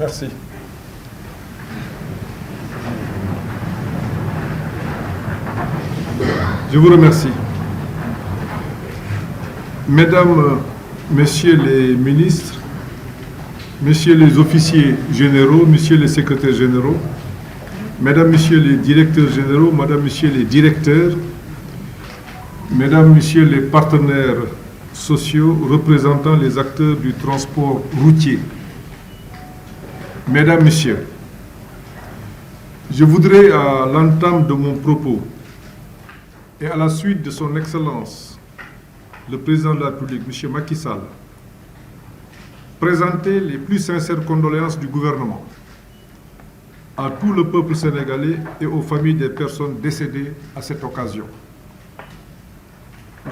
Merci. Je vous remercie. Mesdames, Messieurs les ministres, Messieurs les officiers généraux, Messieurs les secrétaires généraux, Mesdames, Messieurs les directeurs généraux, Mesdames, Messieurs les directeurs, Mesdames, Messieurs les partenaires sociaux représentant les acteurs du transport routier, Mesdames, Messieurs, je voudrais à l'entame de mon propos et à la suite de son Excellence, le Président de la République, M. Macky Sall, présenter les plus sincères condoléances du gouvernement à tout le peuple sénégalais et aux familles des personnes décédées à cette occasion.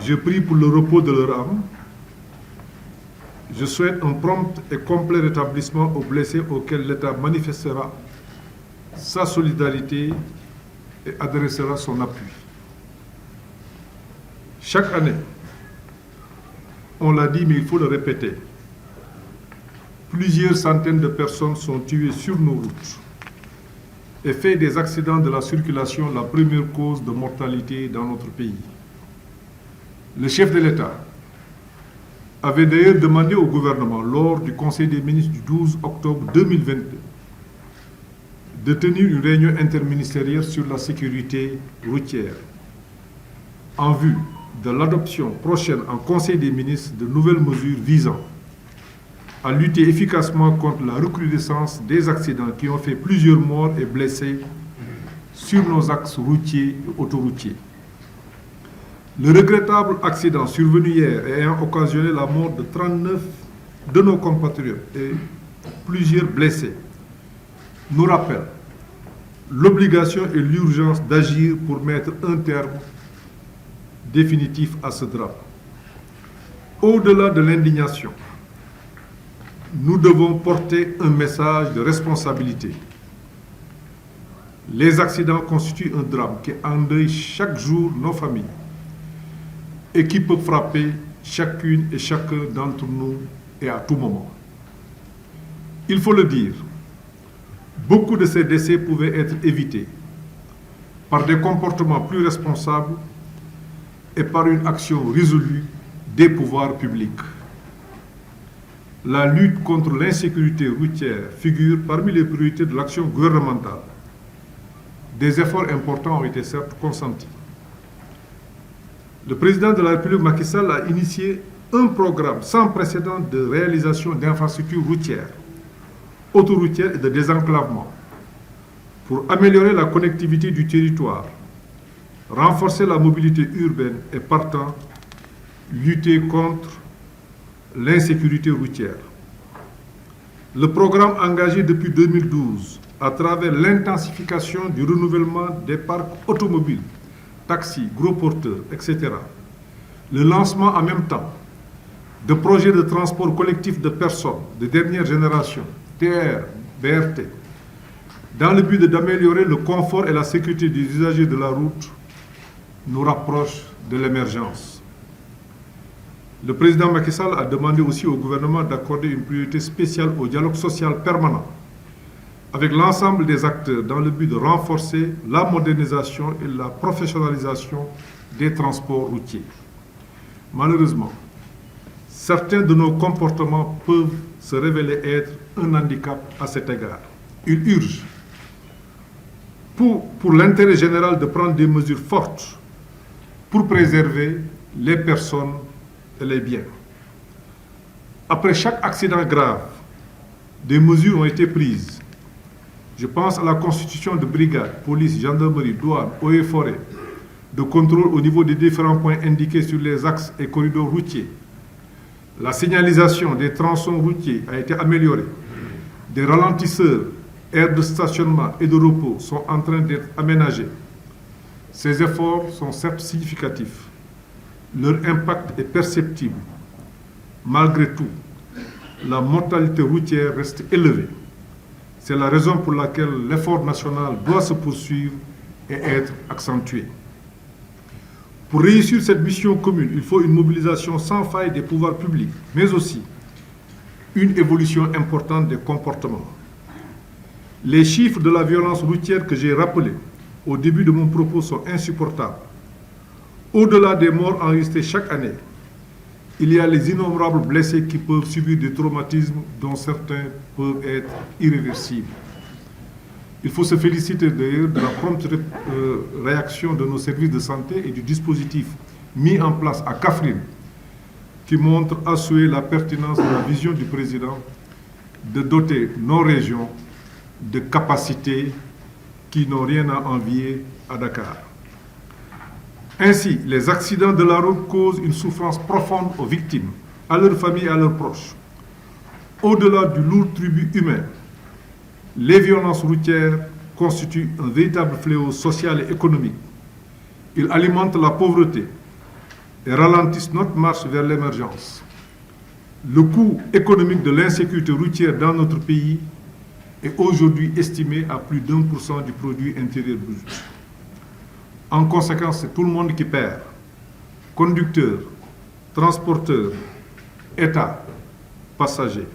Je prie pour le repos de leur âme. Je souhaite un prompt et complet rétablissement aux blessés auxquels l'État manifestera sa solidarité et adressera son appui. Chaque année, on l'a dit mais il faut le répéter, plusieurs centaines de personnes sont tuées sur nos routes et fait des accidents de la circulation la première cause de mortalité dans notre pays. Le chef de l'État avait d'ailleurs demandé au gouvernement, lors du Conseil des ministres du 12 octobre 2022, de tenir une réunion interministérielle sur la sécurité routière en vue de l'adoption prochaine en Conseil des ministres de nouvelles mesures visant à lutter efficacement contre la recrudescence des accidents qui ont fait plusieurs morts et blessés sur nos axes routiers et autoroutiers. Le regrettable accident survenu hier ayant occasionné la mort de 39 de nos compatriotes et plusieurs blessés nous rappelle l'obligation et l'urgence d'agir pour mettre un terme définitif à ce drame. Au-delà de l'indignation, nous devons porter un message de responsabilité. Les accidents constituent un drame qui endeuille chaque jour nos familles et qui peut frapper chacune et chacun d'entre nous et à tout moment. Il faut le dire, beaucoup de ces décès pouvaient être évités par des comportements plus responsables et par une action résolue des pouvoirs publics. La lutte contre l'insécurité routière figure parmi les priorités de l'action gouvernementale. Des efforts importants ont été certes consentis. Le président de la République, Macky Sall, a initié un programme sans précédent de réalisation d'infrastructures routières, autoroutières et de désenclavement pour améliorer la connectivité du territoire, renforcer la mobilité urbaine et partant, lutter contre l'insécurité routière. Le programme engagé depuis 2012 à travers l'intensification du renouvellement des parcs automobiles, taxis, gros porteurs, etc. Le lancement en même temps de projets de transport collectif de personnes de dernière génération, TR, BRT, dans le but d'améliorer le confort et la sécurité des usagers de la route, nous rapproche de l'émergence. Le président Macky Sall a demandé aussi au gouvernement d'accorder une priorité spéciale au dialogue social permanent avec l'ensemble des acteurs dans le but de renforcer la modernisation et la professionnalisation des transports routiers. Malheureusement, certains de nos comportements peuvent se révéler être un handicap à cet égard. Il urge, pour l'intérêt général, de prendre des mesures fortes pour préserver les personnes et les biens. Après chaque accident grave, des mesures ont été prises. Je pense à la constitution de brigades, police, gendarmerie, douane, eaux et forêts, de contrôle au niveau des différents points indiqués sur les axes et corridors routiers. La signalisation des tronçons routiers a été améliorée. Des ralentisseurs, aires de stationnement et de repos sont en train d'être aménagés. Ces efforts sont certes significatifs. Leur impact est perceptible. Malgré tout, la mortalité routière reste élevée. C'est la raison pour laquelle l'effort national doit se poursuivre et être accentué. Pour réussir cette mission commune, il faut une mobilisation sans faille des pouvoirs publics, mais aussi une évolution importante des comportements. Les chiffres de la violence routière que j'ai rappelés au début de mon propos sont insupportables. Au-delà des morts enregistrés chaque année, il y a les innombrables blessés qui peuvent subir des traumatismes dont certains peuvent être irréversibles. Il faut se féliciter d'ailleurs de la prompte réaction de nos services de santé et du dispositif mis en place à Kaffrine, qui montre à souhait la pertinence de la vision du président de doter nos régions de capacités qui n'ont rien à envier à Dakar. Ainsi, les accidents de la route causent une souffrance profonde aux victimes, à leurs familles et à leurs proches. Au-delà du lourd tribut humain, les violences routières constituent un véritable fléau social et économique. Ils alimentent la pauvreté et ralentissent notre marche vers l'émergence. Le coût économique de l'insécurité routière dans notre pays est aujourd'hui estimé à plus d'1% du produit intérieur brut. En conséquence, c'est tout le monde qui perd. Conducteurs, transporteurs, État, passagers.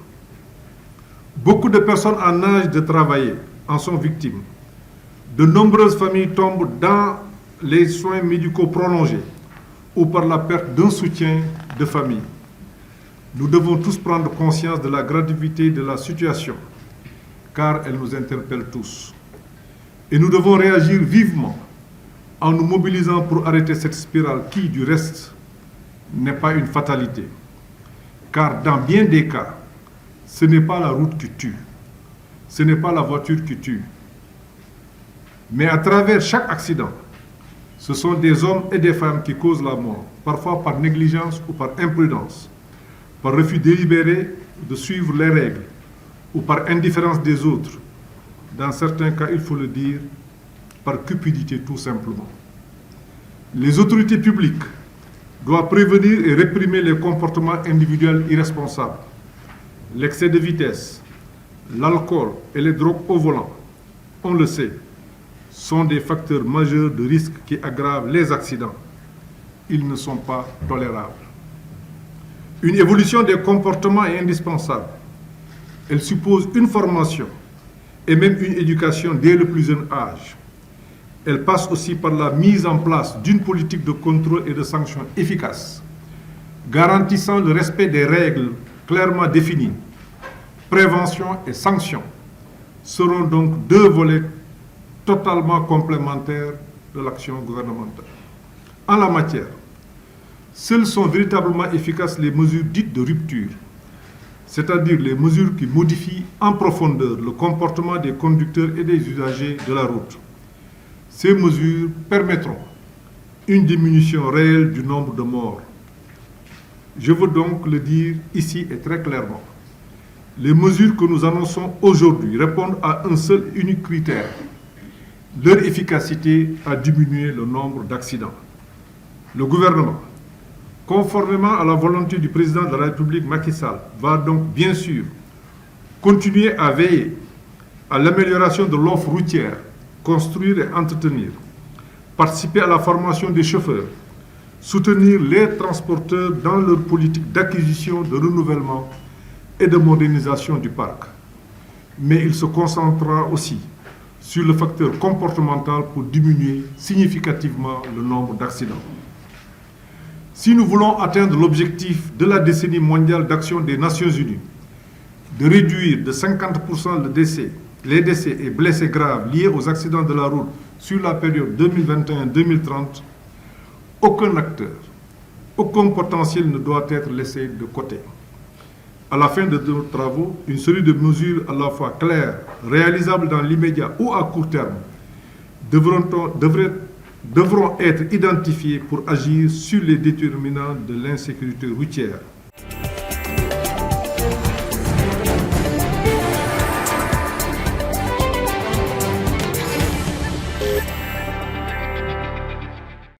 Beaucoup de personnes en âge de travailler en sont victimes. De nombreuses familles tombent dans les soins médicaux prolongés ou par la perte d'un soutien de famille. Nous devons tous prendre conscience de la gravité de la situation, car elle nous interpelle tous. Et nous devons réagir vivement en nous mobilisant pour arrêter cette spirale qui, du reste, n'est pas une fatalité. Car dans bien des cas, ce n'est pas la route qui tue, ce n'est pas la voiture qui tue. Mais à travers chaque accident, ce sont des hommes et des femmes qui causent la mort, parfois par négligence ou par imprudence, par refus délibéré de suivre les règles ou par indifférence des autres. Dans certains cas, il faut le dire, par cupidité tout simplement. Les autorités publiques doivent prévenir et réprimer les comportements individuels irresponsables. L'excès de vitesse, l'alcool et les drogues au volant, on le sait, sont des facteurs majeurs de risque qui aggravent les accidents. Ils ne sont pas tolérables. Une évolution des comportements est indispensable. Elle suppose une formation et même une éducation dès le plus jeune âge. Elle passe aussi par la mise en place d'une politique de contrôle et de sanctions efficace, garantissant le respect des règles clairement définies. Prévention et sanctions seront donc deux volets totalement complémentaires de l'action gouvernementale. En la matière, seules sont véritablement efficaces les mesures dites de rupture, c'est-à-dire les mesures qui modifient en profondeur le comportement des conducteurs et des usagers de la route. Ces mesures permettront une diminution réelle du nombre de morts. Je veux donc le dire ici et très clairement. Les mesures que nous annonçons aujourd'hui répondent à un seul et unique critère. Leur efficacité à diminuer le nombre d'accidents. Le gouvernement, conformément à la volonté du président de la République Macky Sall, va donc bien sûr continuer à veiller à l'amélioration de l'offre routière, construire et entretenir, participer à la formation des chauffeurs, soutenir les transporteurs dans leur politique d'acquisition, de renouvellement et de modernisation du parc. Mais il se concentrera aussi sur le facteur comportemental pour diminuer significativement le nombre d'accidents. Si nous voulons atteindre l'objectif de la décennie mondiale d'action des Nations Unies, de réduire de 50% les décès et blessés graves liés aux accidents de la route sur la période 2021-2030, aucun acteur, aucun potentiel ne doit être laissé de côté. À la fin de nos travaux, une série de mesures à la fois claires, réalisables dans l'immédiat ou à court terme, devront être identifiées pour agir sur les déterminants de l'insécurité routière.